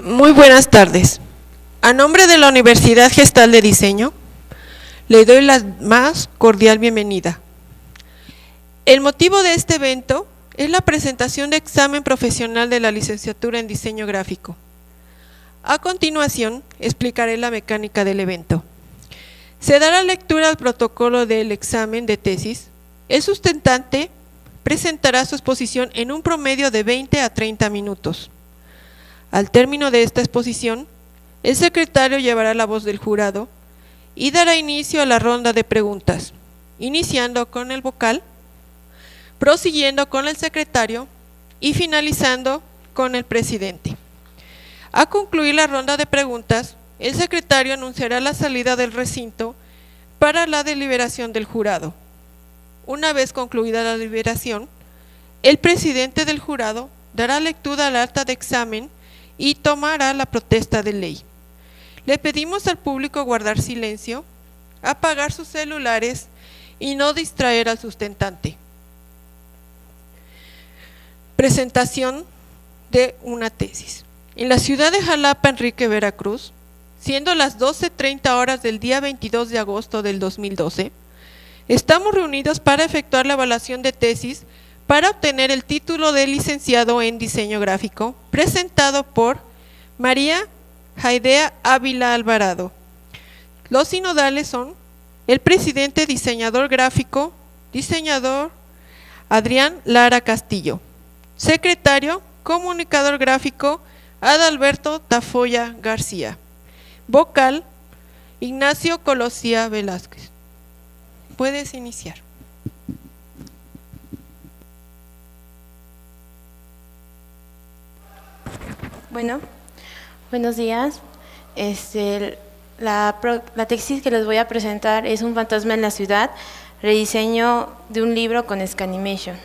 Muy buenas tardes. A nombre de la Universidad Gestal de Diseño, le doy la más cordial bienvenida. El motivo de este evento es la presentación de examen profesional de la licenciatura en diseño gráfico. A continuación, explicaré la mecánica del evento. Se dará lectura al protocolo del examen de tesis. El sustentante presentará su exposición en un promedio de 20 a 30 minutos. Al término de esta exposición, el secretario llevará la voz del jurado y dará inicio a la ronda de preguntas, iniciando con el vocal, prosiguiendo con el secretario y finalizando con el presidente. A concluir la ronda de preguntas, el secretario anunciará la salida del recinto para la deliberación del jurado. Una vez concluida la deliberación, el presidente del jurado dará lectura al acta de examen y tomará la protesta de ley. Le pedimos al público guardar silencio, apagar sus celulares y no distraer al sustentante. Presentación de una tesis. En la ciudad de Jalapa, Enrique, Veracruz, siendo las 12:30 horas del día 22 de agosto del 2012, estamos reunidos para efectuar la evaluación de tesis para obtener el título de licenciado en diseño gráfico, presentado por María Jaidea Ávila Alvarado. Los sinodales son el presidente diseñador gráfico, diseñador Adrián Lara Castillo, secretario comunicador gráfico Adalberto Tafoya García, vocal Ignacio Colosía Velázquez. Puedes iniciar. Bueno, buenos días. La tesis que les voy a presentar es Un fantasma en la ciudad, rediseño de un libro con Scanimation.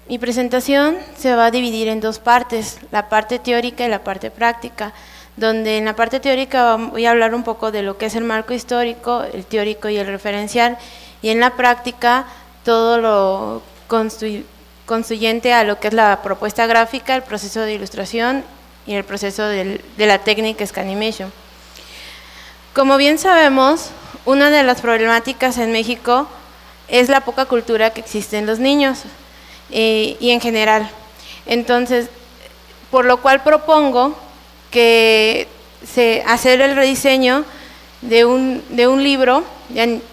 Mi presentación se va a dividir en dos partes, la parte teórica y la parte práctica, donde en la parte teórica voy a hablar un poco de lo que es el marco histórico, el teórico y el referencial, y en la práctica todo lo constituyente a lo que es la propuesta gráfica, el proceso de ilustración y el proceso de la técnica Scanimation. Como bien sabemos, una de las problemáticas en México es la poca cultura que existe en los niños y en general. Entonces, por lo cual propongo que hacer el rediseño de un libro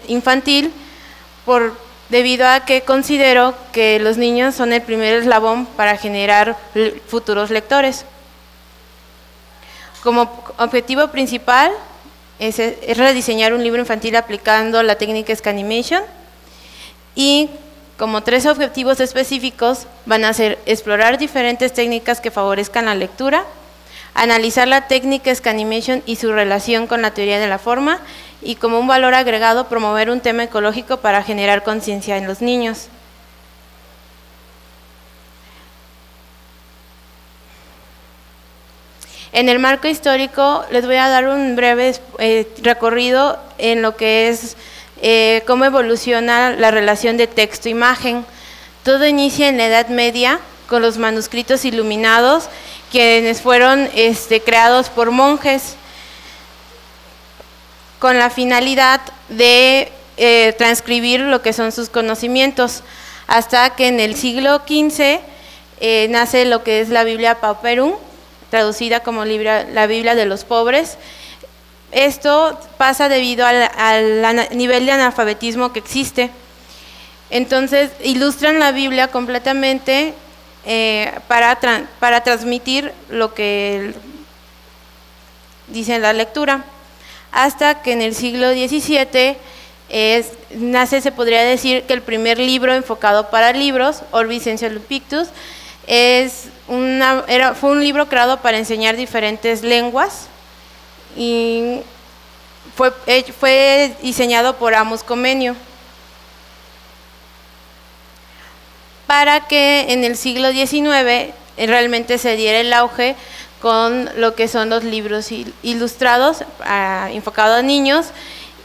infantil debido a que considero que los niños son el primer eslabón para generar futuros lectores. Como objetivo principal es rediseñar un libro infantil aplicando la técnica Scanimation, y como tres objetivos específicos van a ser explorar diferentes técnicas que favorezcan la lectura, analizar la técnica Scanimation y su relación con la teoría de la forma, y como un valor agregado promover un tema ecológico para generar conciencia en los niños. En el marco histórico les voy a dar un breve recorrido en lo que es cómo evoluciona la relación de texto-imagen. Todo inicia en la Edad Media con los manuscritos iluminados, quienes fueron creados por monjes con la finalidad de transcribir lo que son sus conocimientos, hasta que en el siglo XV nace lo que es la Biblia Pauperum, traducida como la Biblia de los pobres. Esto pasa debido al nivel de analfabetismo que existe. Entonces ilustran la Biblia completamente para transmitir lo que dice la lectura, hasta que en el siglo XVII nace, se podría decir, que el primer libro enfocado para libros, Orbis Sensualis Pictus, fue un libro creado para enseñar diferentes lenguas y fue diseñado por Amos Comenius, para que en el siglo XIX realmente se diera el auge con lo que son los libros ilustrados enfocados a niños,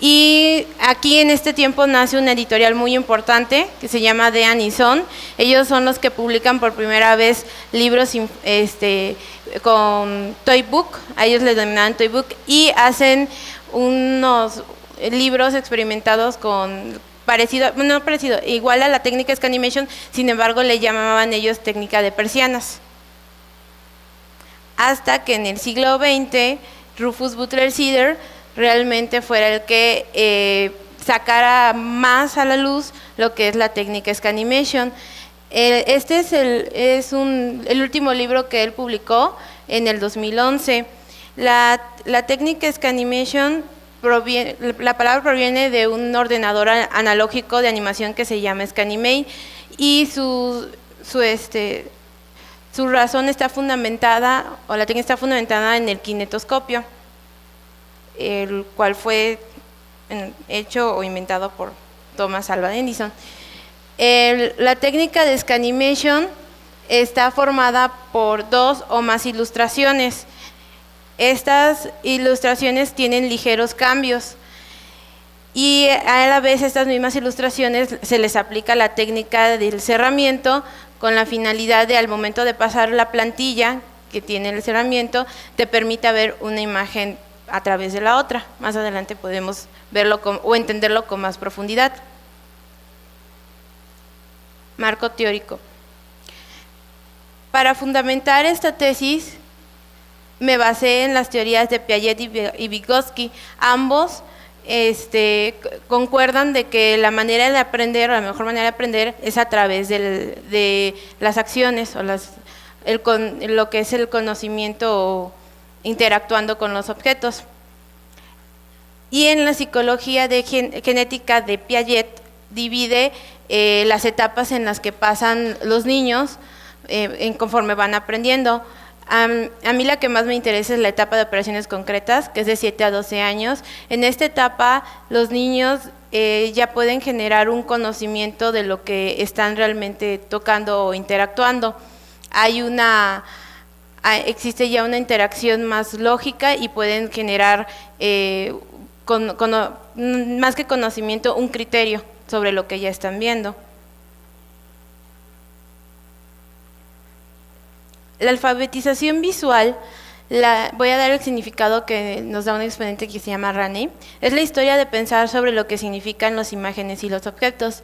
Y aquí en este tiempo nace una editorial muy importante que se llama Dean y Son. Ellos son los que publican por primera vez libros con Toy Book, a ellos les denominaban Toy Book, y hacen unos libros experimentados con igual a la técnica Scanimation, sin embargo le llamaban ellos técnica de persianas. Hasta que en el siglo XX Rufus Butler Cedar realmente fuera el que sacara más a la luz lo que es la técnica Scanimation. Este es el último libro que él publicó en el 2011. La técnica Scanimation la palabra proviene de un ordenador analógico de animación que se llama Scanimate, y su razón está fundamentada, o la técnica está fundamentada en el kinetoscopio, el cual fue hecho o inventado por Thomas Alva Edison. La técnica de Scanimation está formada por 2 o más ilustraciones. Estas ilustraciones tienen ligeros cambios y a la vez estas mismas ilustraciones se les aplica la técnica del cerramiento, con la finalidad de, al momento de pasar la plantilla que tiene el cerramiento, te permita ver una imagen a través de la otra. Más adelante podemos verlo o entenderlo con más profundidad. Marco teórico. Para fundamentar esta tesis me basé en las teorías de Piaget y Vygotsky. Ambos concuerdan de que la manera de aprender, o la mejor manera de aprender, es a través de las acciones, o lo que es el conocimiento interactuando con los objetos. Y en la psicología de genética de Piaget divide las etapas en las que pasan los niños conforme van aprendiendo. A mí la que más me interesa es la etapa de operaciones concretas, que es de 7 a 12 años. En esta etapa los niños ya pueden generar un conocimiento de lo que están realmente tocando o interactuando. Existe ya una interacción más lógica y pueden generar, más que conocimiento, un criterio sobre lo que ya están viendo. La alfabetización visual, voy a dar el significado que nos da un exponente que se llama Rane, es la historia de pensar sobre lo que significan las imágenes y los objetos.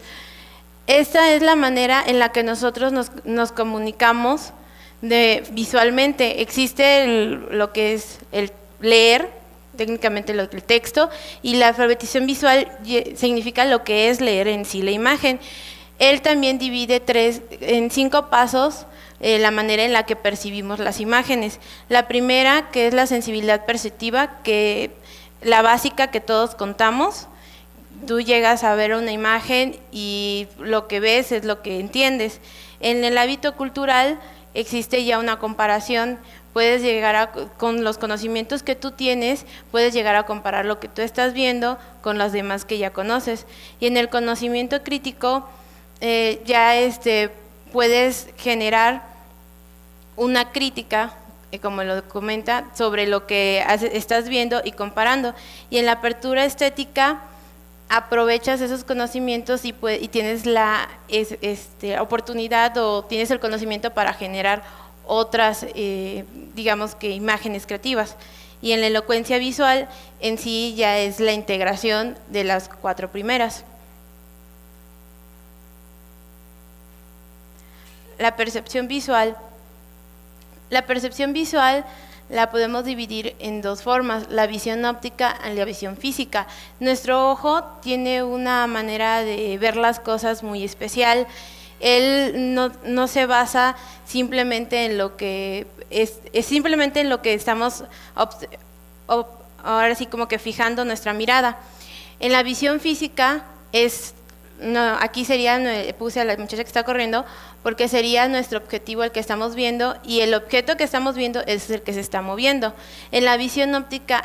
Esta es la manera en la que nosotros nos comunicamos visualmente. Existe lo que es el leer, técnicamente el texto, y la alfabetización visual significa lo que es leer en sí la imagen. Él también divide en 5 pasos la manera en la que percibimos las imágenes. La primera, que es la sensibilidad perceptiva, que la básica que todos contamos. Tú llegas a ver una imagen y lo que ves es lo que entiendes. En el hábito cultural existe ya una comparación. Puedes llegar con los conocimientos que tú tienes, puedes llegar a comparar lo que tú estás viendo con los demás que ya conoces. Y en el conocimiento crítico ya puedes generar una crítica, como lo comenta, sobre lo que estás viendo y comparando. Y en la apertura estética aprovechas esos conocimientos y tienes la oportunidad, o tienes el conocimiento para generar otras, digamos que imágenes creativas. Y en la elocuencia visual en sí ya es la integración de las 4 primeras. La percepción visual. La percepción visual la podemos dividir en 2 formas, la visión óptica y la visión física. Nuestro ojo tiene una manera de ver las cosas muy especial. Él no se basa simplemente en lo que es simplemente en lo que estamos ahora sí como que fijando nuestra mirada. En la visión física aquí puse a la muchacha que está corriendo, porque sería nuestro objetivo el que estamos viendo, y el objeto que estamos viendo es el que se está moviendo. En la visión óptica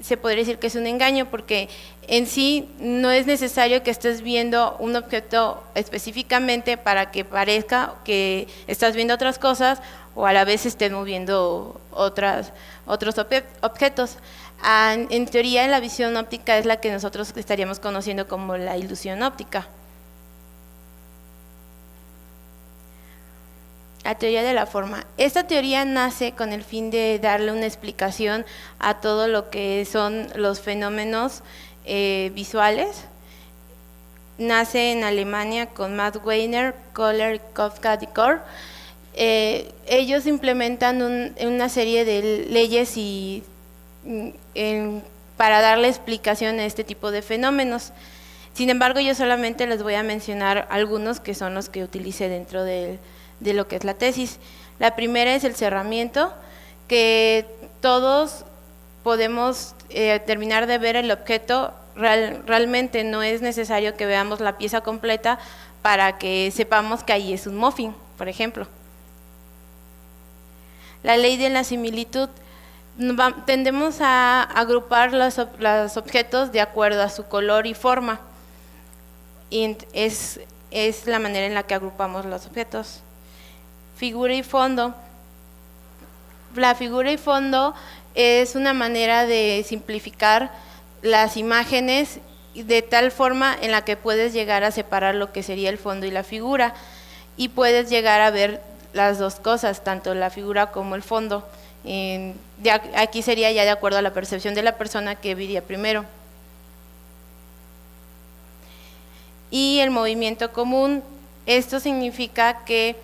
se podría decir que es un engaño, porque en sí no es necesario que estés viendo un objeto específicamente para que parezca que estás viendo otras cosas, o a la vez estés moviendo otros objetos. En teoría, la visión óptica es la que nosotros estaríamos conociendo como la ilusión óptica. La teoría de la forma. Esta teoría nace con el fin de darle una explicación a todo lo que son los fenómenos visuales. Nace en Alemania con Matt Weiner, Kohler, Kafka y Kor. Ellos implementan una serie de leyes para darle explicación a este tipo de fenómenos. Sin embargo, yo solamente les voy a mencionar algunos que son los que utilicé dentro de lo que es la tesis. La primera es el cerramiento, que todos podemos terminar de ver el objeto. Realmente no es necesario que veamos la pieza completa para que sepamos que ahí es un muffin, por ejemplo. La ley de la similitud. Tendemos a agrupar los objetos de acuerdo a su color y forma. Y es la manera en la que agrupamos los objetos. Figura y fondo. La figura y fondo es una manera de simplificar las imágenes de tal forma en la que puedes llegar a separar lo que sería el fondo y la figura, y puedes llegar a ver las dos cosas, tanto la figura como el fondo. Aquí sería ya de acuerdo a la percepción de la persona que vería primero. Y el movimiento común. Esto significa que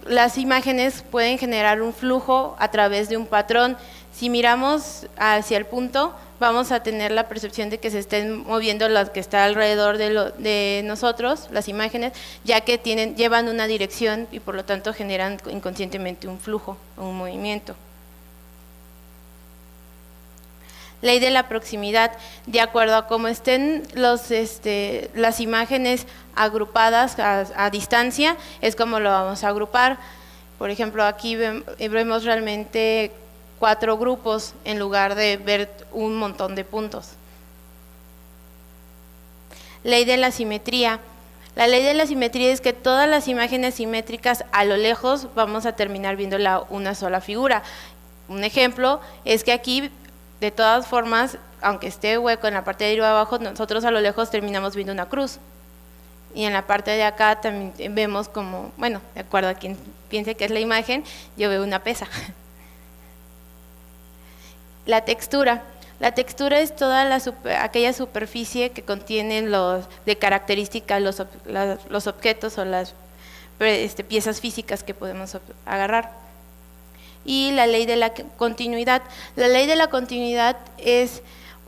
las imágenes pueden generar un flujo a través de un patrón. Si miramos hacia el punto, vamos a tener la percepción de que se estén moviendo lo que está alrededor de nosotros, las imágenes, ya que llevan una dirección y por lo tanto generan inconscientemente un flujo, un movimiento. Ley de la proximidad. De acuerdo a cómo estén las imágenes agrupadas a distancia, es como lo vamos a agrupar. Por ejemplo, aquí vemos realmente 4 grupos en lugar de ver un montón de puntos. Ley de la simetría. La ley de la simetría es que todas las imágenes simétricas a lo lejos vamos a terminar viendo una sola figura. Un ejemplo es que aquí, de todas formas, aunque esté hueco en la parte de arriba abajo, nosotros a lo lejos terminamos viendo una cruz. Y en la parte de acá también vemos como, bueno, de acuerdo a quien piense que es la imagen, yo veo una pesa. La textura. La textura es toda aquella superficie que contiene de características los objetos o las piezas físicas que podemos agarrar. Y la ley de la continuidad. La ley de la continuidad es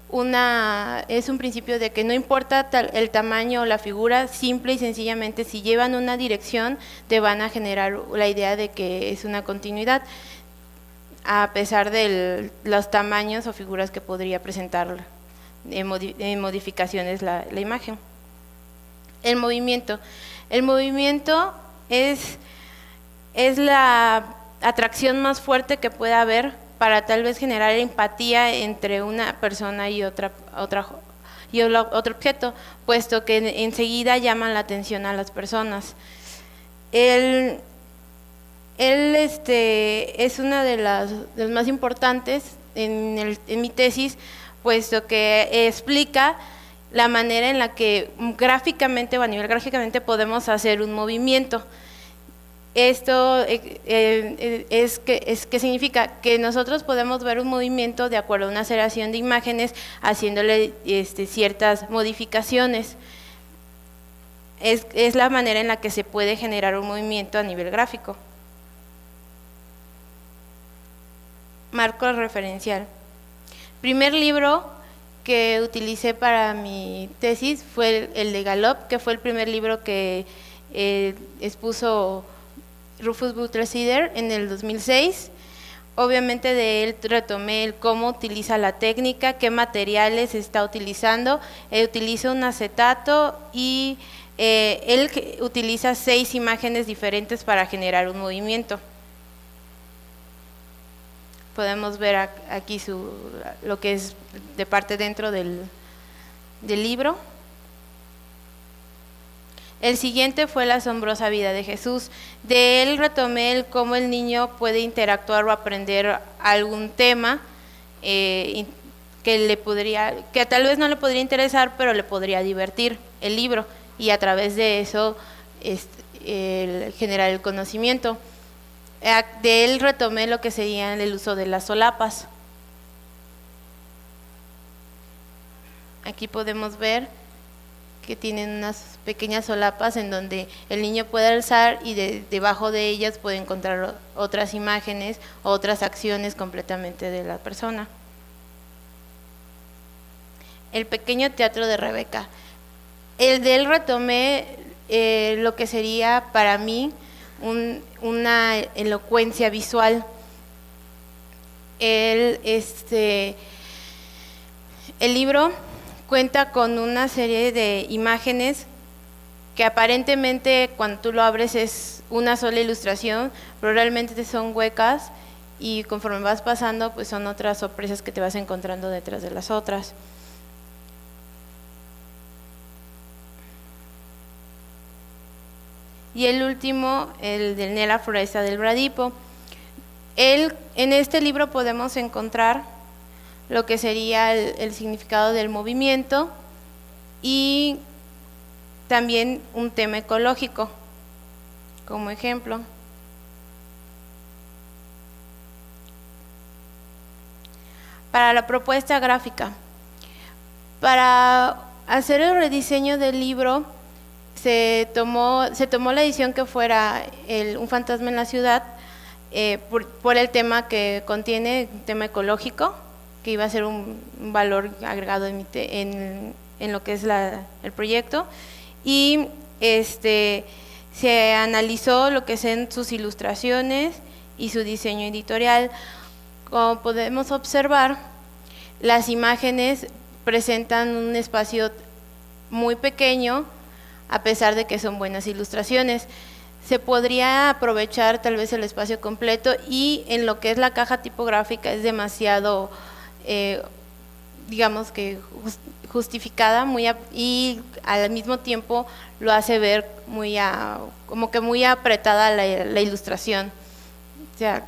un principio de que no importa el tamaño o la figura, simple y sencillamente si llevan una dirección te van a generar la idea de que es una continuidad, a pesar de los tamaños o figuras que podría presentar en modificaciones la imagen. El movimiento. El movimiento es la atracción más fuerte que puede haber para tal vez generar empatía entre una persona y otro objeto, puesto que enseguida llaman la atención a las personas. Él es una de las más importantes en mi tesis, puesto que explica la manera en la que gráficamente o a nivel gráficamente podemos hacer un movimiento. Esto ¿qué significa? Que nosotros podemos ver un movimiento de acuerdo a una seriación de imágenes, haciéndole ciertas modificaciones. Es la manera en la que se puede generar un movimiento a nivel gráfico. Marco referencial. Primer libro que utilicé para mi tesis fue el de Gallop, que fue el primer libro que expuso Rufus Butler-Seder en el 2006. Obviamente de él retomé el cómo utiliza la técnica, qué materiales está utilizando. Utiliza un acetato y él utiliza 6 imágenes diferentes para generar un movimiento. Podemos ver aquí lo que es de parte dentro del libro. El siguiente fue La asombrosa vida de Jesús. De él retomé cómo el niño puede interactuar o aprender algún tema que tal vez no le podría interesar, pero le podría divertir el libro, y a través de eso generar el conocimiento. De él retomé lo que sería el uso de las solapas. Aquí podemos ver que tienen unas pequeñas solapas en donde el niño puede alzar y debajo de ellas puede encontrar otras imágenes, otras acciones completamente de la persona. El pequeño teatro de Rebeca. El de él retomé lo que sería para mí una elocuencia visual. El libro cuenta con una serie de imágenes que aparentemente cuando tú lo abres es una sola ilustración, pero realmente son huecas, y conforme vas pasando pues son otras sorpresas que te vas encontrando detrás de las otras. Y el último, el de Nella Foresta del Bradipo. En este libro podemos encontrar lo que sería el significado del movimiento y también un tema ecológico, como ejemplo. Para la propuesta gráfica. Para hacer el rediseño del libro, se tomó la edición que fuera Un fantasma en la ciudad, por el tema que contiene, tema ecológico, que iba a ser un valor agregado en lo que es el proyecto, y se analizó lo que son sus ilustraciones y su diseño editorial. Como podemos observar, las imágenes presentan un espacio muy pequeño, a pesar de que son buenas ilustraciones. Se podría aprovechar tal vez el espacio completo, y en lo que es la caja tipográfica es demasiado, digamos que justificada, y al mismo tiempo lo hace ver como que muy apretada la ilustración. O sea,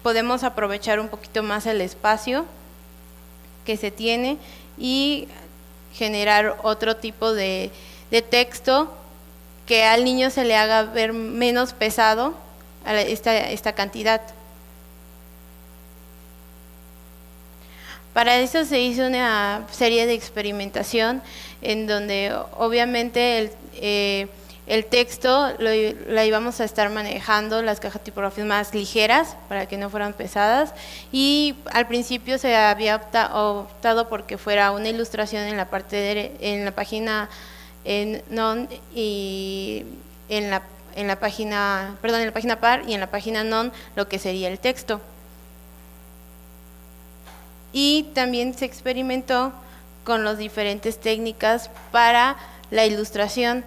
podemos aprovechar un poquito más el espacio que se tiene y generar otro tipo de texto que al niño se le haga ver menos pesado esta cantidad. Para eso se hizo una serie de experimentación en donde obviamente el texto la íbamos a estar manejando las cajas tipográficas más ligeras para que no fueran pesadas, y al principio se había optado porque fuera una ilustración en la página non, y en la página par, y en la página non lo que sería el texto. Y también se experimentó con las diferentes técnicas para la ilustración.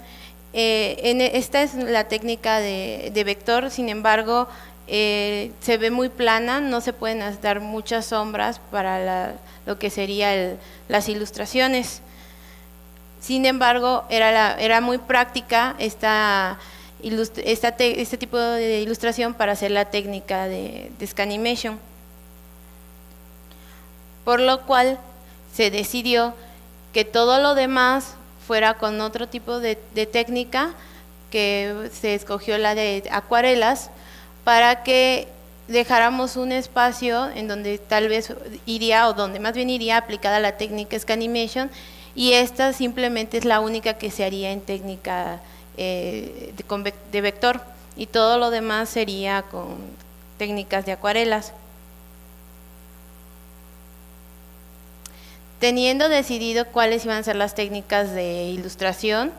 Esta es la técnica de vector, sin embargo se ve muy plana, no se pueden dar muchas sombras para lo que sería las ilustraciones. Sin embargo, era muy práctica este tipo de ilustración para hacer la técnica de Scanimation, por lo cual se decidió que todo lo demás fuera con otro tipo de técnica, que se escogió la de acuarelas, para que dejáramos un espacio en donde tal vez iría, o donde más bien iría aplicada la técnica Scanimation, y esta simplemente es la única que se haría en técnica de vector, y todo lo demás sería con técnicas de acuarelas. Teniendo decidido cuáles iban a ser las técnicas de ilustración,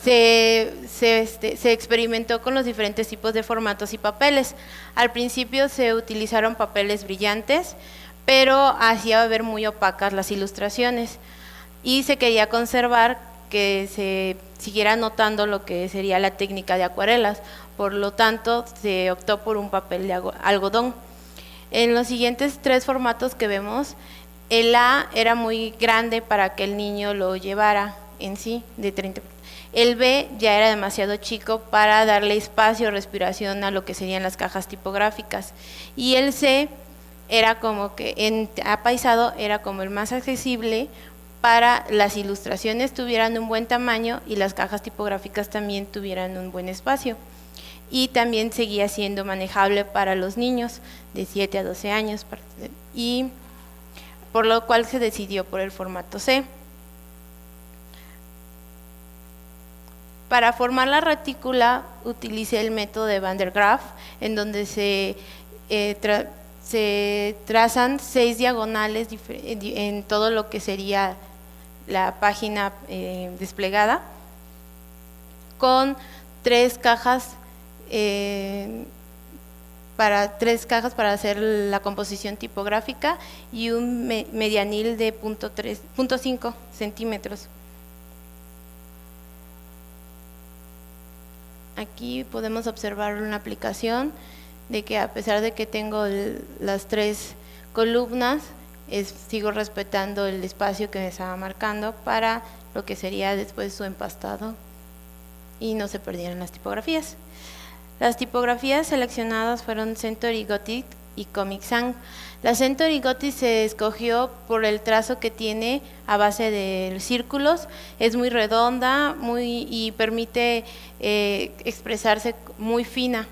se experimentó con los diferentes tipos de formatos y papeles. Al principio se utilizaron papeles brillantes, pero hacía ver muy opacas las ilustraciones, y se quería conservar que se siguiera notando lo que sería la técnica de acuarelas, por lo tanto se optó por un papel de algodón. En los siguientes tres formatos que vemos, el A era muy grande para que el niño lo llevara en sí, de 30. El B ya era demasiado chico para darle espacio o respiración a lo que serían las cajas tipográficas. Y el C era como que en apaisado era como el más accesible para las ilustraciones tuvieran un buen tamaño y las cajas tipográficas también tuvieran un buen espacio. Y también seguía siendo manejable para los niños de 7 a 12 años, y por lo cual se decidió por el formato C. Para formar la retícula utilicé el método de Van der Graaf, en donde se trazan 6 diagonales en todo lo que sería la página desplegada, con 3 cajas para hacer la composición tipográfica y un medianil de 0.5 centímetros. Aquí podemos observar una aplicación de que a pesar de que tengo las 3 columnas, sigo respetando el espacio que me estaba marcando para lo que sería después su empastado y no se perdieran las tipografías. Las tipografías seleccionadas fueron Century Gothic y Comic Sans. La Century Gothic se escogió por el trazo que tiene a base de círculos, es muy redonda y permite expresarse muy fina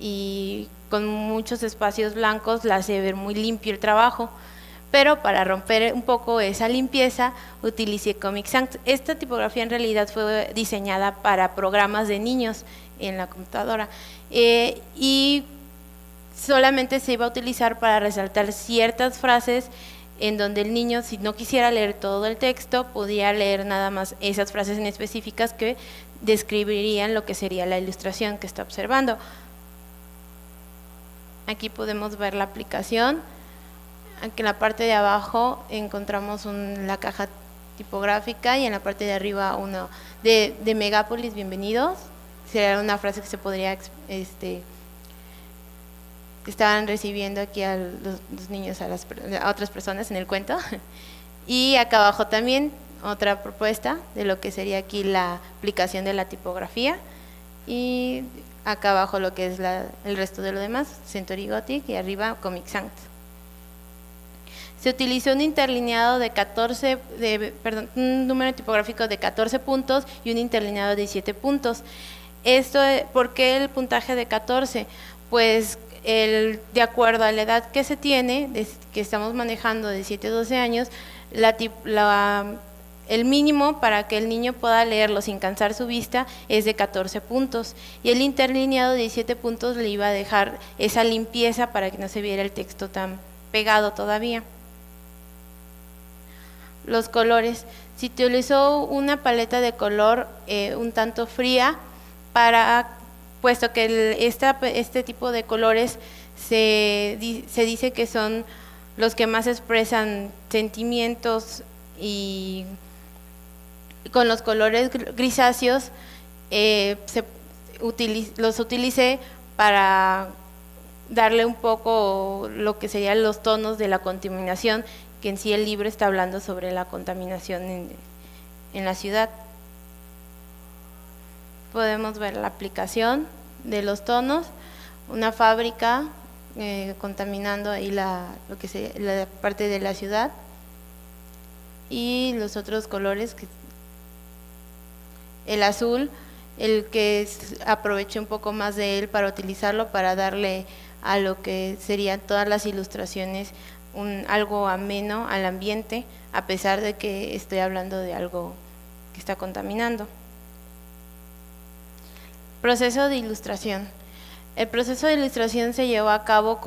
y con muchos espacios blancos la hace ver muy limpio el trabajo. Pero para romper un poco esa limpieza utilicé Comic Sans. Esta tipografía en realidad fue diseñada para programas de niños en la computadora y solamente se iba a utilizar para resaltar ciertas frases en donde el niño, si no quisiera leer todo el texto, podía leer nada más esas frases en específicas que describirían lo que sería la ilustración que está observando. Aquí podemos ver la aplicación. Aquí en la parte de abajo encontramos la caja tipográfica y en la parte de arriba uno de Megápolis, bienvenidos. Sería una frase que se podría que estaban recibiendo aquí a los niños, a otras personas en el cuento. Y acá abajo también otra propuesta de lo que sería aquí la aplicación de la tipografía, y acá abajo lo que es el resto de lo demás, Century Gothic, y arriba Comic Sans. Se utilizó un interlineado de un número tipográfico de 14 puntos y un interlineado de 17 puntos. ¿Por qué el puntaje de 14? Pues de acuerdo a la edad que se tiene, que estamos manejando de 7 a 12 años, el mínimo para que el niño pueda leerlo sin cansar su vista es de 14 puntos, y el interlineado de 17 puntos le iba a dejar esa limpieza para que no se viera el texto tan pegado todavía. Los colores. Se utilizó una paleta de color un tanto fría, puesto que este tipo de colores se dice que son los que más expresan sentimientos, y con los colores grisáceos los utilicé para darle un poco lo que serían los tonos de la contaminación, que en sí el libro está hablando sobre la contaminación en la ciudad. Podemos ver la aplicación de los tonos, una fábrica contaminando ahí lo que sería la parte de la ciudad, y los otros colores, el azul, el que aproveché un poco más de él para utilizarlo para darle a lo que serían todas las ilustraciones algo ameno al ambiente, a pesar de que estoy hablando de algo que está contaminando. Proceso de ilustración. El proceso de ilustración se llevó a cabo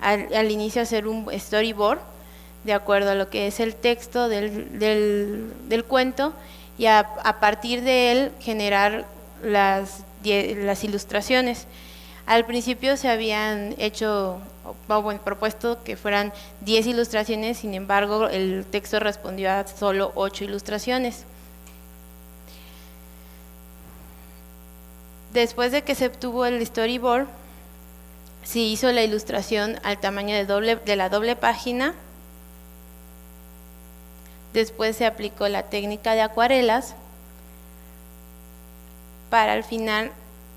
al inicio hacer un storyboard de acuerdo a lo que es el texto del cuento, y a partir de él generar las ilustraciones. Al principio se habían propuesto que fueran 10 ilustraciones, sin embargo el texto respondió a solo 8 ilustraciones. Después de que se obtuvo el storyboard, se hizo la ilustración al tamaño de la doble página. Después se aplicó la técnica de acuarelas para al final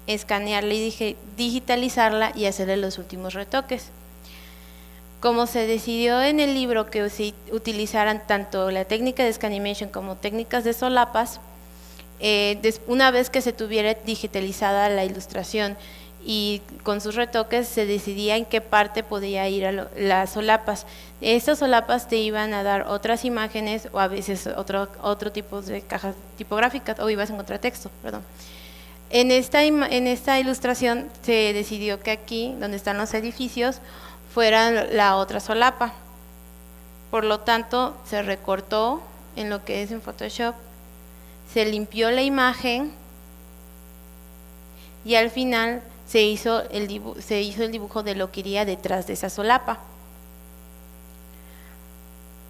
escanearla y digitalizarla y hacerle los últimos retoques. Como se decidió en el libro que se utilizaran tanto la técnica de Scanimation como técnicas de solapas, una vez que se tuviera digitalizada la ilustración y con sus retoques, se decidía en qué parte podía ir a las solapas. Estas solapas te iban a dar otras imágenes o a veces otro tipo de cajas tipográficas, o ibas a encontrar texto, perdón. En esta ilustración se decidió que aquí, donde están los edificios, fueran la otra solapa. Por lo tanto, se recortó en lo que es en Photoshop, se limpió la imagen y al final se hizo el dibujo de lo que iría detrás de esa solapa,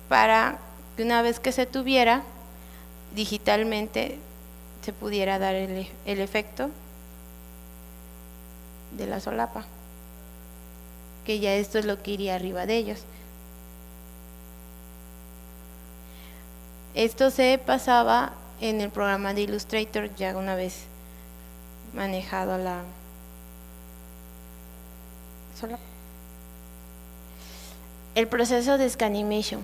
para que una vez que se tuviera digitalmente se pudiera dar el efecto de la solapa, que ya esto es lo que iría arriba de ellos. Esto se pasaba en el programa de Illustrator ya una vez manejado la solapa. El proceso de Scanimation.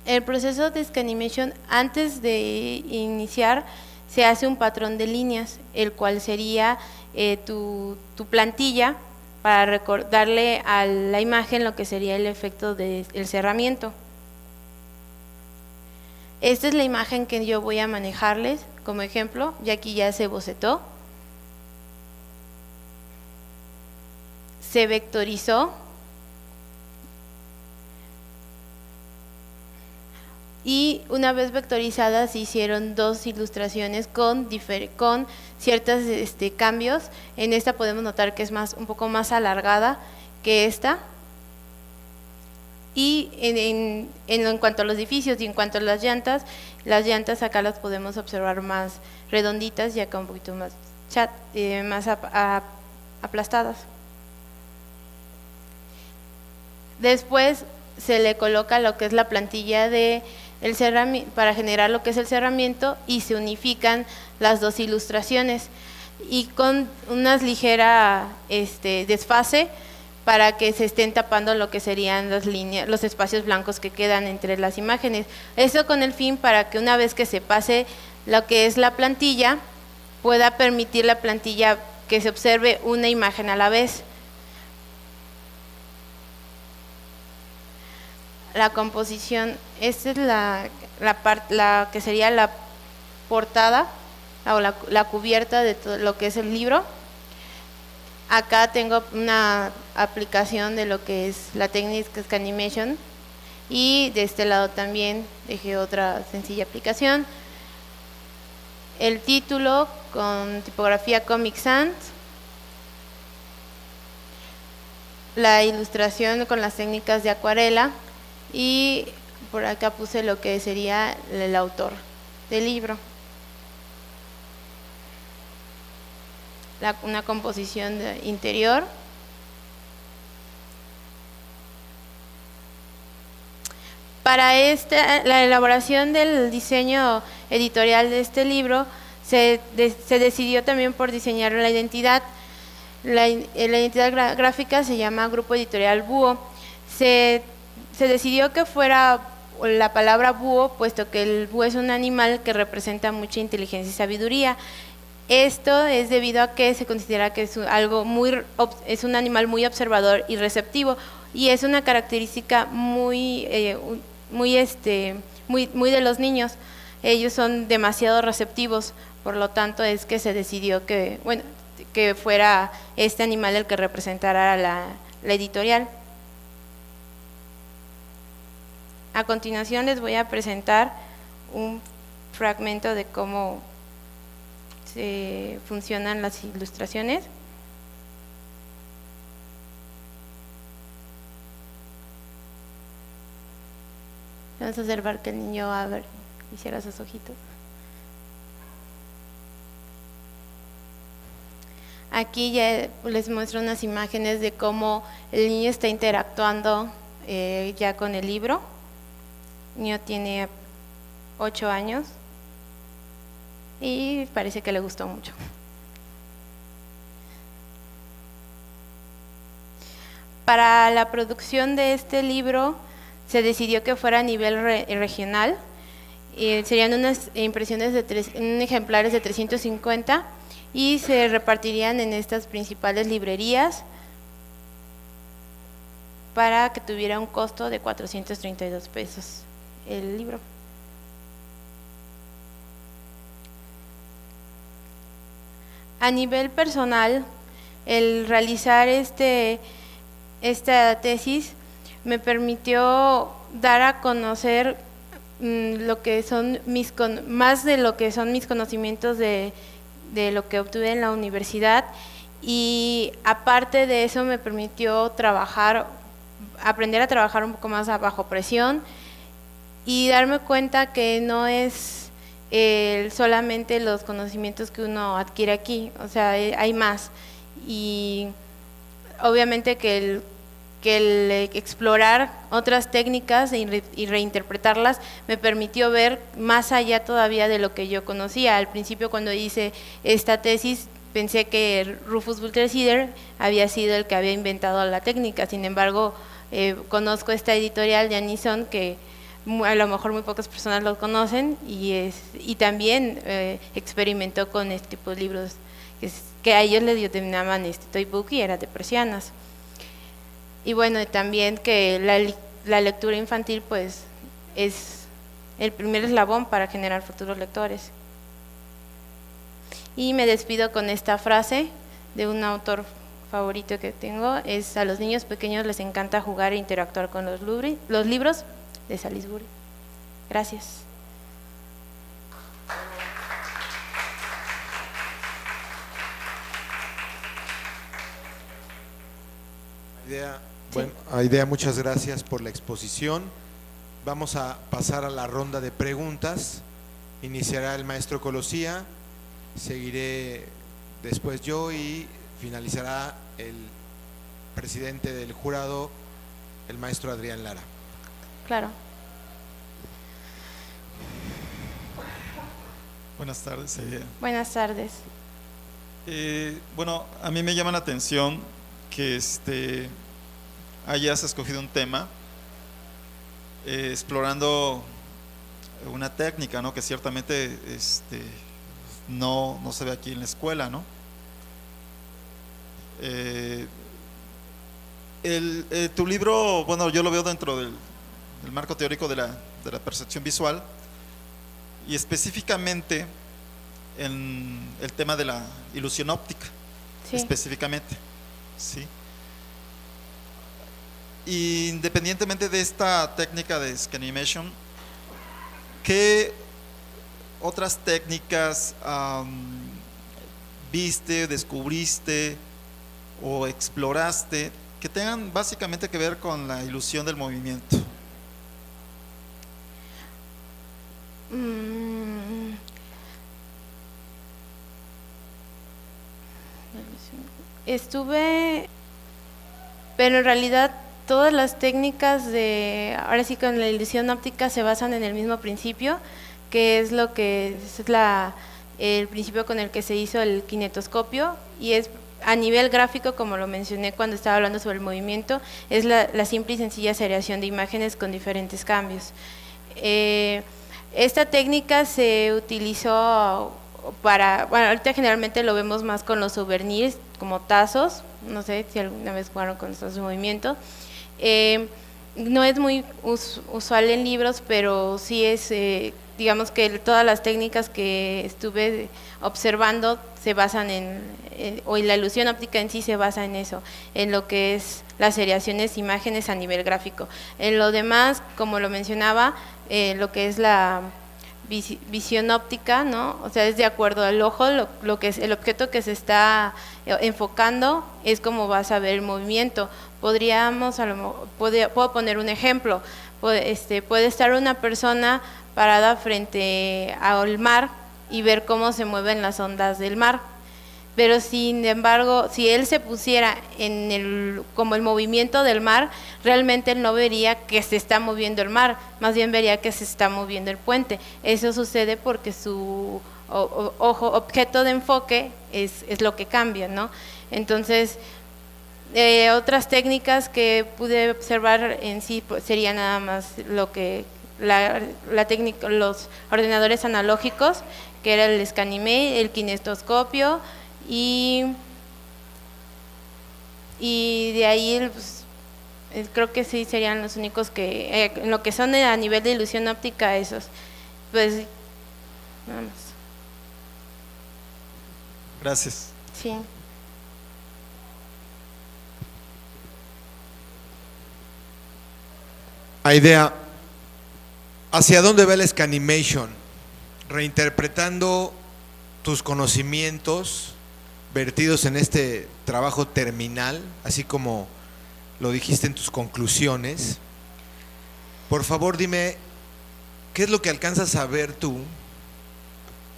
El proceso de Scanimation, antes de iniciar, se hace un patrón de líneas, el cual sería tu plantilla, para darle a la imagen lo que sería el efecto del cerramiento. Esta es la imagen que yo voy a manejarles como ejemplo, y aquí ya se bocetó, se vectorizó y una vez vectorizadas se hicieron dos ilustraciones con ciertos cambios. En esta podemos notar que es un poco más alargada que esta. Y en cuanto a los edificios y en cuanto a las llantas acá las podemos observar más redonditas y acá un poquito más aplastadas. Después se le coloca lo que es la plantilla de el cerramiento para generar lo que es el cerramiento y se unifican las dos ilustraciones y con unas ligera desfase para que se estén tapando lo que serían las líneas, los espacios blancos que quedan entre las imágenes. Eso con el fin para que una vez que se pase lo que es la plantilla, pueda permitir la plantilla que se observe una imagen a la vez. La composición, esta es la que sería la portada o la cubierta de todo lo que es el libro. Acá tengo una aplicación de lo que es la técnica Scanimation y de este lado también dejé otra sencilla aplicación. El título con tipografía Comic Sans, la ilustración con las técnicas de acuarela y por acá puse lo que sería el autor del libro. Una composición interior. Para la elaboración del diseño editorial de este libro se decidió también por diseñar la identidad. La identidad gráfica se llama Grupo Editorial Búho. Se decidió que fuera la palabra búho, puesto que el búho es un animal que representa mucha inteligencia y sabiduría. Esto es debido a que se considera que es un animal muy observador y receptivo, y es una característica muy de los niños. Ellos son demasiado receptivos, por lo tanto es que se decidió que fuera este animal el que representara la editorial. A continuación les voy a presentar un fragmento de cómo se funcionan las ilustraciones. Vamos a observar que el niño hiciera sus ojitos. Aquí ya les muestro unas imágenes de cómo el niño está interactuando ya con el libro. El niño tiene 8 años y parece que le gustó mucho. Para la producción de este libro se decidió que fuera a nivel regional. Serían unas impresiones en ejemplares de 350 y se repartirían en estas principales librerías para que tuviera un costo de 432 pesos el libro. A nivel personal, el realizar esta tesis me permitió dar a conocer lo que son más de lo que son mis conocimientos de lo que obtuve en la universidad, y aparte de eso me permitió aprender a trabajar un poco más bajo presión y darme cuenta que no es solamente los conocimientos que uno adquiere aquí, o sea, hay más. Y obviamente que el explorar otras técnicas y reinterpretarlas me permitió ver más allá todavía de lo que yo conocía. Al principio, cuando hice esta tesis, pensé que Rufus Bulter-Cheder había sido el que había inventado la técnica. Sin embargo, conozco esta editorial de Anison, que a lo mejor muy pocas personas lo conocen, y también experimentó con este tipo de libros que a ellos les denominaban toy book, y era de persianas. Y bueno, también que la lectura infantil pues es el primer eslabón para generar futuros lectores. Y me despido con esta frase de un autor favorito que tengo: a los niños pequeños les encanta jugar e interactuar con los libros, de Salisbury. Gracias. Bueno, Aidea, muchas gracias por la exposición. Vamos a pasar a la ronda de preguntas. Iniciará el maestro Colosía, seguiré después yo y finalizará el presidente del jurado, el maestro Adrián Lara. Claro. Buenas tardes, Aidea. Buenas tardes. Bueno, a mí me llama la atención que hayas escogido un tema explorando una técnica, ¿no?, que ciertamente no se ve aquí en la escuela, ¿no? Tu libro, bueno, yo lo veo dentro del marco teórico de la percepción visual, y específicamente en el tema de la ilusión óptica. Sí. Específicamente, sí. Y independientemente de esta técnica de scanimation, ¿qué otras técnicas viste, descubriste o exploraste que tengan básicamente que ver con la ilusión del movimiento? Pero en realidad todas las técnicas ahora sí, con la ilusión óptica se basan en el mismo principio, que es el principio con el que se hizo el kinetoscopio, y es a nivel gráfico, como lo mencioné cuando estaba hablando sobre el movimiento, es la simple y sencilla seriación de imágenes con diferentes cambios. Esta técnica se utilizó bueno, ahorita generalmente lo vemos más con los souvenirs, como tazos, no sé si alguna vez jugaron con estos movimientos. No es muy usual en libros, pero sí es, digamos que todas las técnicas que estuve observando se basan o la ilusión óptica en sí se basa en eso, en lo que es las seriaciones imágenes a nivel gráfico. En lo demás, como lo mencionaba, lo que es la visión óptica, ¿no? O sea, es de acuerdo al ojo, lo que es el objeto que se está enfocando es como vas a ver el movimiento. Puedo poner un ejemplo. Puede estar una persona parada frente al mar y ver cómo se mueven las ondas del mar, pero sin embargo, si él se pusiera como el movimiento del mar, realmente él no vería que se está moviendo el mar, más bien vería que se está moviendo el puente. Eso sucede porque su objeto de enfoque es lo que cambia, ¿no? Entonces, Otras técnicas que pude observar en sí pues, sería nada más lo que la técnica, los ordenadores analógicos, que era el Scanimate, el kinestoscopio y de ahí pues, creo que sí serían los únicos que en lo que son a nivel de ilusión óptica esos, pues nada más. Gracias. Sí. Idea, ¿hacia dónde va el Scanimation? Reinterpretando tus conocimientos vertidos en este trabajo terminal, así como lo dijiste en tus conclusiones, por favor dime, ¿qué es lo que alcanzas a ver tú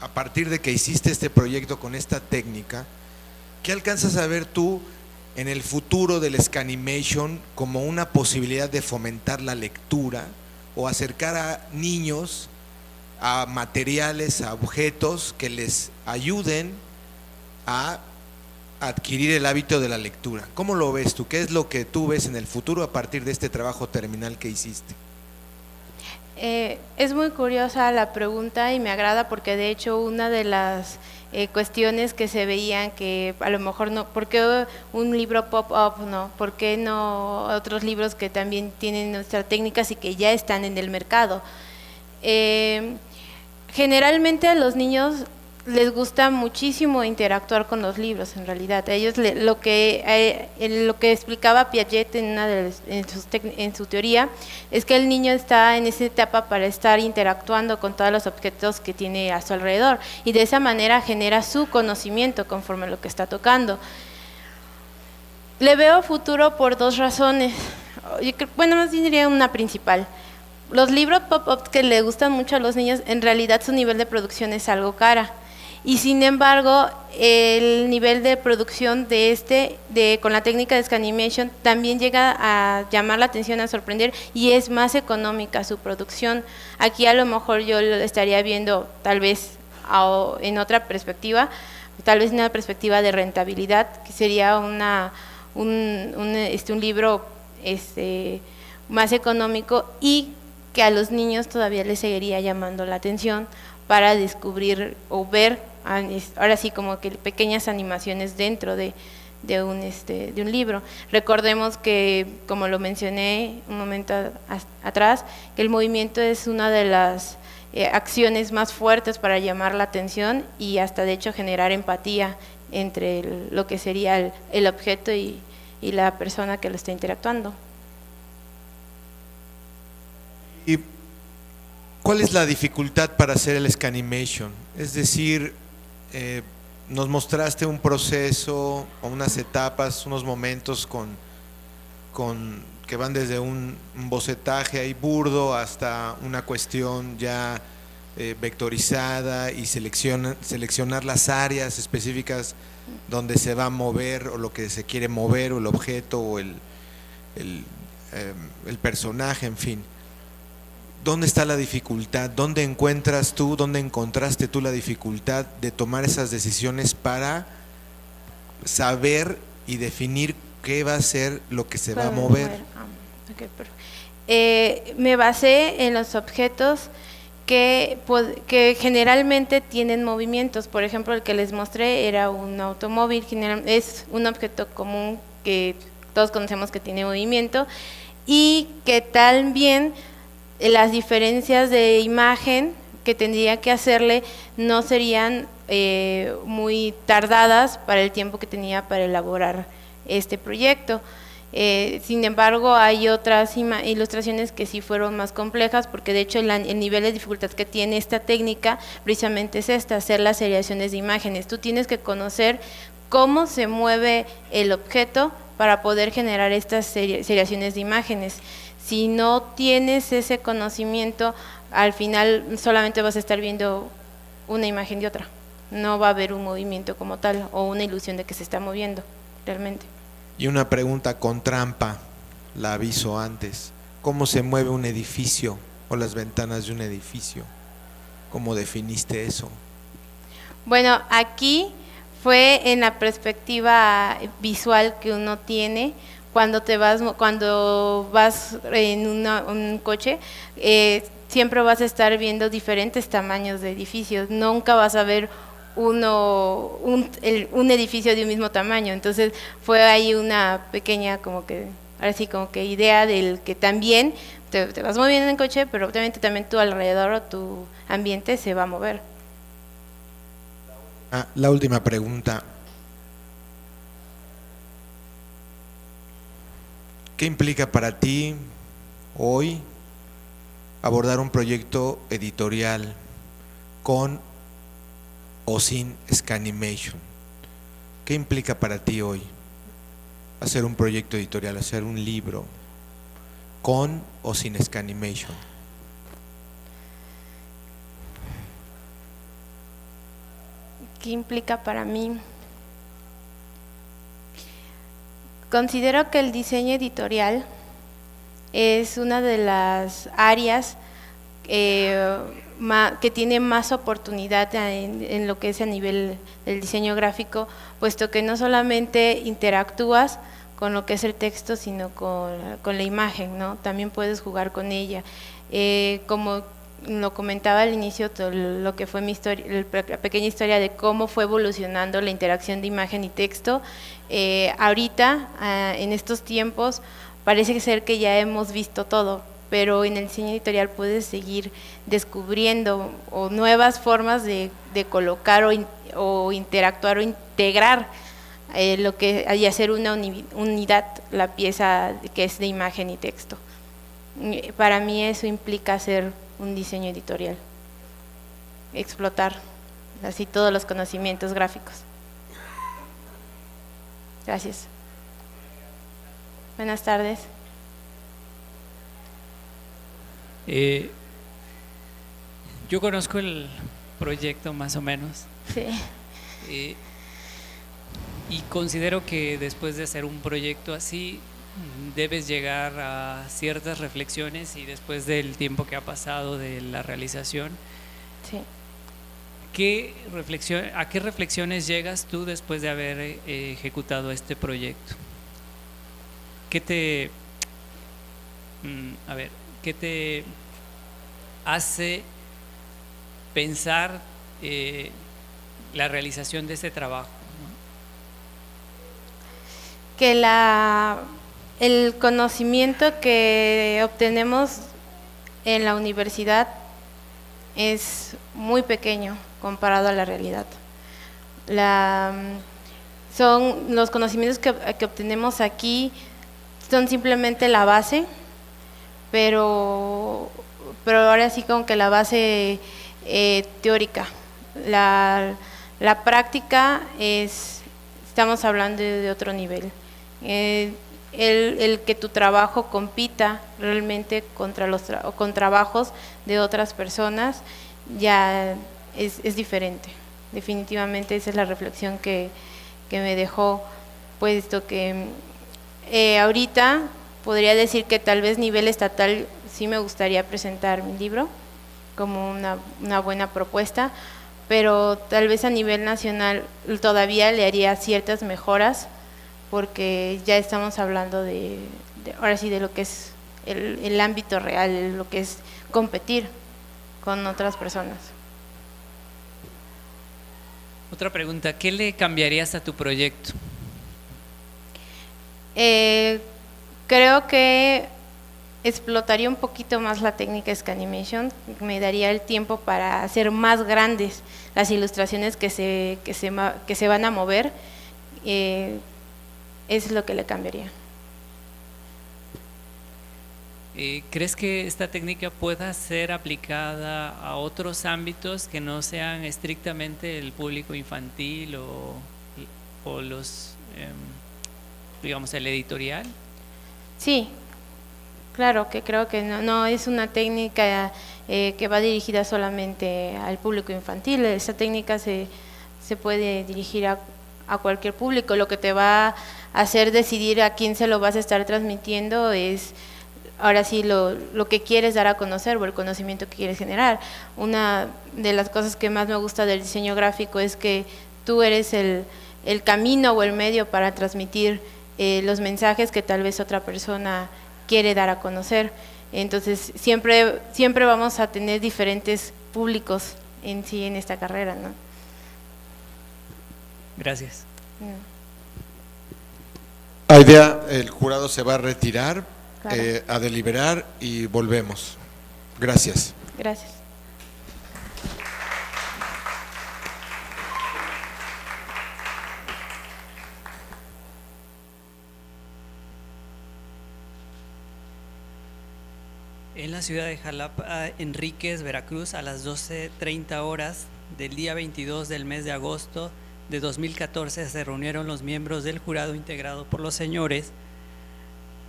a partir de que hiciste este proyecto con esta técnica? ¿Qué alcanzas a ver tú en el futuro del Scanimation como una posibilidad de fomentar la lectura o acercar a niños a materiales, a objetos que les ayuden a adquirir el hábito de la lectura? ¿Cómo lo ves tú? ¿Qué es lo que tú ves en el futuro a partir de este trabajo terminal que hiciste? Es muy curiosa la pregunta y me agrada porque de hecho una de las cuestiones que se veían que a lo mejor no, ¿por qué un libro pop-up no? ¿Por qué no otros libros que también tienen nuestras técnicas y que ya están en el mercado? Generalmente a los niños les gusta muchísimo interactuar con los libros, en realidad. A ellos lo que explicaba Piaget en su teoría es que el niño está en esa etapa para estar interactuando con todos los objetos que tiene a su alrededor y de esa manera genera su conocimiento conforme a lo que está tocando. Le veo futuro por dos razones. Bueno, más bien diría una principal. Los libros pop-up que le gustan mucho a los niños, en realidad su nivel de producción es algo cara. Y sin embargo, el nivel de producción con la técnica de Scanimation también llega a llamar la atención, a sorprender, y es más económica su producción. Aquí a lo mejor yo lo estaría viendo tal vez en otra perspectiva, tal vez en una perspectiva de rentabilidad, que sería un libro más económico y que a los niños todavía les seguiría llamando la atención para descubrir o ver, ahora sí como que pequeñas animaciones dentro de un libro. Recordemos que, como lo mencioné un momento atrás, que el movimiento es una de las acciones más fuertes para llamar la atención y hasta de hecho generar empatía entre lo que sería el objeto y la persona que lo está interactuando. ¿Y cuál es la dificultad para hacer el Scanimation? Es decir, nos mostraste un proceso o unas etapas, unos momentos que van desde un bocetaje ahí burdo hasta una cuestión ya vectorizada y seleccionar las áreas específicas donde se va a mover o lo que se quiere mover o el objeto o el personaje, en fin. ¿Dónde está la dificultad? ¿Dónde encontraste tú la dificultad de tomar esas decisiones para saber y definir qué va a ser lo que se va a mover? Me basé en los objetos que generalmente tienen movimientos. Por ejemplo, el que les mostré era un automóvil, es un objeto común que todos conocemos que tiene movimiento y que también las diferencias de imagen que tendría que hacerle no serían muy tardadas para el tiempo que tenía para elaborar este proyecto. Sin embargo, hay otras ilustraciones que sí fueron más complejas, porque de hecho el nivel de dificultad que tiene esta técnica precisamente es hacer las seriaciones de imágenes. Tú tienes que conocer cómo se mueve el objeto para poder generar estas seriaciones de imágenes. Si no tienes ese conocimiento, al final solamente vas a estar viendo una imagen de otra. No va a haber un movimiento como tal o una ilusión de que se está moviendo realmente. Y una pregunta con trampa, la aviso antes. ¿Cómo se mueve un edificio o las ventanas de un edificio? ¿Cómo definiste eso? Bueno, aquí fue en la perspectiva visual que uno tiene cuando vas en un coche. Siempre vas a estar viendo diferentes tamaños de edificios, nunca vas a ver un edificio de un mismo tamaño. Entonces fue ahí una pequeña ahora sí como que idea del que también te vas moviendo en coche, pero obviamente también tu alrededor o tu ambiente se va a mover. La última pregunta. ¿Qué implica para ti hoy abordar un proyecto editorial con o sin Scanimation? ¿Qué implica para ti hoy hacer un proyecto editorial, hacer un libro con o sin Scanimation? ¿Qué implica para mí? Considero que el diseño editorial es una de las áreas que tiene más oportunidad en lo que es a nivel del diseño gráfico, puesto que no solamente interactúas con lo que es el texto, sino con la imagen, ¿no? También puedes jugar con ella. Como lo comentaba al inicio, todo lo que fue mi historia, la pequeña historia de cómo fue evolucionando la interacción de imagen y texto. Ahorita, en estos tiempos, parece ser que ya hemos visto todo, pero en el diseño editorial puedes seguir descubriendo nuevas formas de colocar o interactuar o integrar lo que y hacer una unidad, la pieza que es de imagen y texto. Para mí eso implica hacer un diseño editorial, explotar así todos los conocimientos gráficos. Gracias. Buenas tardes. Yo conozco el proyecto más o menos. Sí. Y considero que después de hacer un proyecto así, debes llegar a ciertas reflexiones, y después del tiempo que ha pasado de la realización, sí. ¿A qué reflexiones llegas tú después de haber ejecutado este proyecto? ¿Qué te hace pensar la realización de este trabajo, ¿no? Que el conocimiento que obtenemos en la universidad es muy pequeño comparado a la realidad. Son los conocimientos que obtenemos aquí, son simplemente la base, pero ahora sí como que la base teórica. La práctica estamos hablando de otro nivel. El que tu trabajo compita realmente con trabajos de otras personas ya es diferente. Definitivamente esa es la reflexión que me dejó, puesto que ahorita podría decir que tal vez nivel estatal sí me gustaría presentar mi libro como una buena propuesta, pero tal vez a nivel nacional todavía le haría ciertas mejoras, porque ya estamos hablando ahora sí de lo que es el ámbito real, lo que es competir con otras personas. Otra pregunta, ¿qué le cambiarías a tu proyecto? Creo que explotaría un poquito más la técnica Scanimation, me daría el tiempo para hacer más grandes las ilustraciones que se van a mover. Es lo que le cambiaría. ¿Crees que esta técnica pueda ser aplicada a otros ámbitos que no sean estrictamente el público infantil o los, digamos, el editorial? Sí, claro, que creo que no es una técnica que va dirigida solamente al público infantil. Esa técnica se puede dirigir a cualquier público. Lo que te va a hacer decidir a quién se lo vas a estar transmitiendo es ahora sí lo que quieres dar a conocer o el conocimiento que quieres generar. Una de las cosas que más me gusta del diseño gráfico es que tú eres el camino o el medio para transmitir los mensajes que tal vez otra persona quiere dar a conocer. Entonces siempre vamos a tener diferentes públicos en sí en esta carrera, ¿no? Gracias. Aidea, el jurado se va a retirar, Claro. a deliberar y volvemos. Gracias. Gracias. En la ciudad de Jalapa, Enríquez, Veracruz, a las 12:30 horas del día 22 del mes de agosto de 2014 se reunieron los miembros del jurado integrado por los señores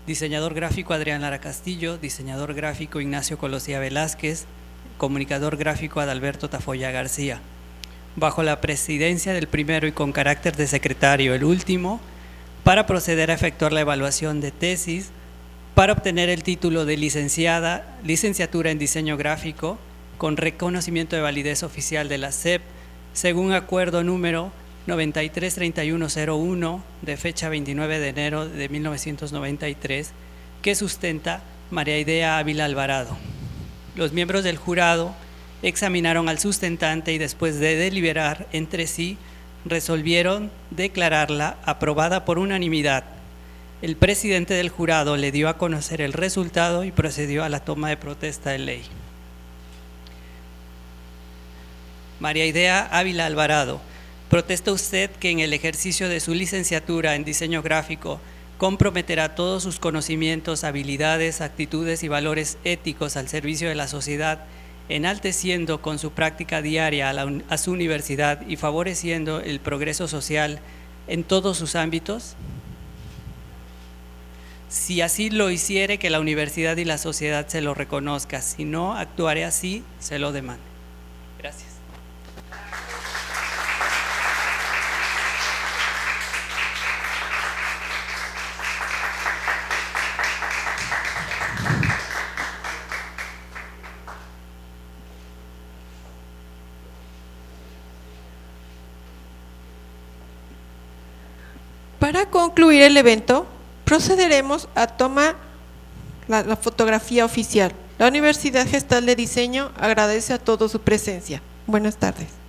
diseñador gráfico Adrián Lara Castillo, diseñador gráfico Ignacio Colosía Velázquez, comunicador gráfico Adalberto Tafoya García, bajo la presidencia del primero y con carácter de secretario el último, para proceder a efectuar la evaluación de tesis para obtener el título de licenciatura en diseño gráfico con reconocimiento de validez oficial de la SEP, según acuerdo número 933101 de fecha 29 de enero de 1993, que sustenta María Aidea Ávila Alvarado. Los miembros del jurado examinaron al sustentante y después de deliberar entre sí, resolvieron declararla aprobada por unanimidad. El presidente del jurado le dio a conocer el resultado y procedió a la toma de protesta de ley. María Aidea Ávila Alvarado, protesta usted que en el ejercicio de su licenciatura en diseño gráfico comprometerá todos sus conocimientos, habilidades, actitudes y valores éticos al servicio de la sociedad, enalteciendo con su práctica diaria a su universidad y favoreciendo el progreso social en todos sus ámbitos. Si así lo hiciere, que la universidad y la sociedad se lo reconozca. Si no actuaré así, se lo demande. Gracias. Para concluir el evento, procederemos a tomar la fotografía oficial. La Universidad Gestal de Diseño agradece a todos su presencia. Buenas tardes.